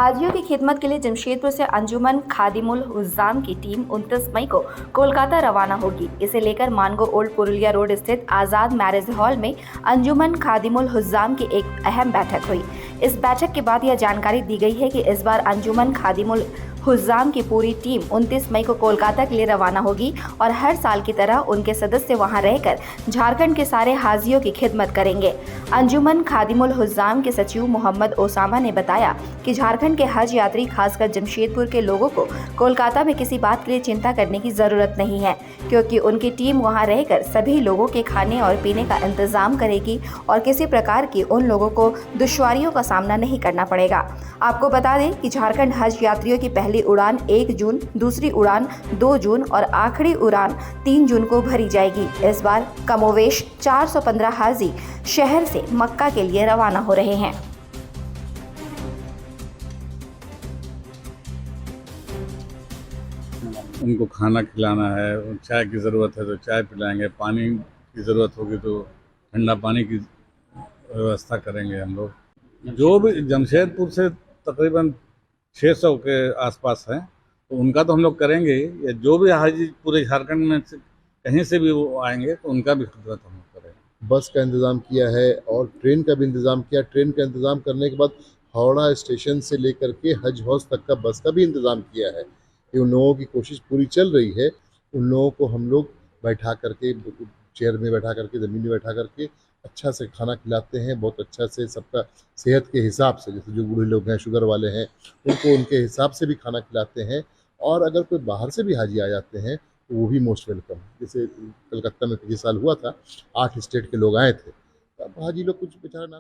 हाजियों की खिदमत के लिए जमशेदपुर से अंजुमन खादिमुल हुज्जाम की टीम 29 मई को कोलकाता रवाना होगी। इसे लेकर मानगो ओल्ड पुरुलिया रोड स्थित आज़ाद मैरिज हॉल में अंजुमन खादिमुल हुज्जाम की एक अहम बैठक हुई। इस बैठक के बाद यह जानकारी दी गई है कि इस बार अंजुमन खादिमुल हुज्जाम की पूरी टीम 29 मई को कोलकाता के लिए रवाना होगी और हर साल की तरह उनके सदस्य वहां रहकर झारखंड के सारे हाजियों की खिदमत करेंगे। अंजुमन खादिमुल हुज्जाम के सचिव मोहम्मद ओसामा ने बताया कि झारखंड के हज यात्री खासकर जमशेदपुर के लोगों को कोलकाता में किसी बात के लिए चिंता करने की जरूरत नहीं है, क्योंकि उनकी टीम वहां रहकर सभी लोगों के खाने और पीने का इंतजाम करेगी और किसी प्रकार की उन लोगों को दुश्वारियों का सामना नहीं करना पड़ेगा। आपको बता दें कि झारखंड हज यात्रियों की पहली उड़ान 1 जून, दूसरी उड़ान 2 जून और आखिरी उड़ान 3 जून को भरी जाएगी। इस बार कमोवेश 415 हाजी शहर से मक्का के लिए रवाना हो रहे हैं। उनको खाना खिलाना है, चाय की ज़रूरत है तो चाय पिलाएंगे, पानी की ज़रूरत होगी तो ठंडा पानी की व्यवस्था करेंगे हम लोग। जो भी जमशेदपुर से तकरीबन 600 के आसपास हैं तो उनका तो हम लोग करेंगे ही, या जो भी हाजी पूरे झारखंड में से कहीं से भी वो आएंगे तो उनका भी खिदमत हम लोग करेंगे। बस का इंतज़ाम किया है और ट्रेन का भी इंतज़ाम किया। ट्रेन का इंतज़ाम करने के बाद हावड़ा स्टेशन से लेकर के हज हाउस तक का बस का भी इंतज़ाम किया है। कि उन लोगों की कोशिश पूरी चल रही है, उन लोगों को हम लोग बैठा करके चेयर में बैठा करके, ज़मीन में बैठा करके अच्छा से खाना खिलाते हैं। बहुत अच्छा से सबका सेहत के हिसाब से, जैसे जो बूढ़े लोग हैं, शुगर वाले हैं, उनको उनके हिसाब से भी खाना खिलाते हैं। और अगर कोई बाहर से भी हाजी आ जाते हैं तो वो भी मोस्ट वेलकम। जैसे कलकत्ता में पिछले साल हुआ था, 8 स्टेट के लोग आए थे। अब हाजी लोग कुछ बेचारा ना